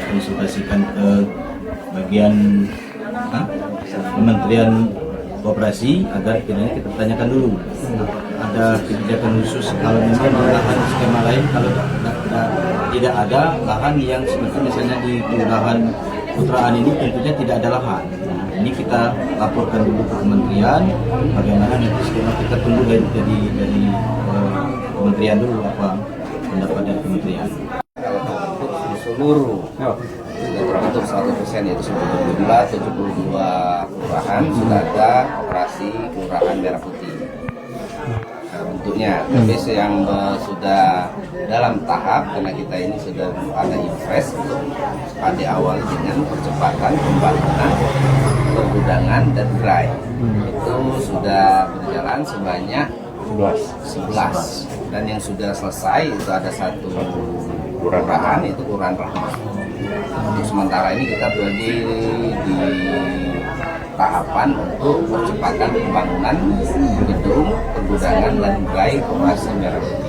konsultasikan ke bagian Kementerian Koperasi agar kiranya kita tanyakan dulu ada kebijakan khusus kalau memang lahan skema lain, kalau tidak ada lahan yang seperti misalnya di Kelurahan Putraan ini tentunya tidak ada lahan. Ini kita laporkan dulu ke kementerian bagaimana nanti skema, kita tunggu dari kementerian dulu apa pendapat dari kementerian. Kalau untuk seluruh terbentuk 100% yaitu jumlah 72 kelurahan sudah ada operasi kelurahan merah putih. Nah, bentuknya, tapi yang sudah dalam tahap karena kita ini sudah ada invest pada awal dengan percepatan pembangunan pergudangan dan gerai. Itu sudah berjalan sebanyak 11 dan yang sudah selesai itu ada satu kelurahan, itu Kelurahan Rahmat. Untuk sementara ini kita berada di tahapan untuk percepatan pembangunan gedung pergudangan dan gerai Koperasi Merah Putih.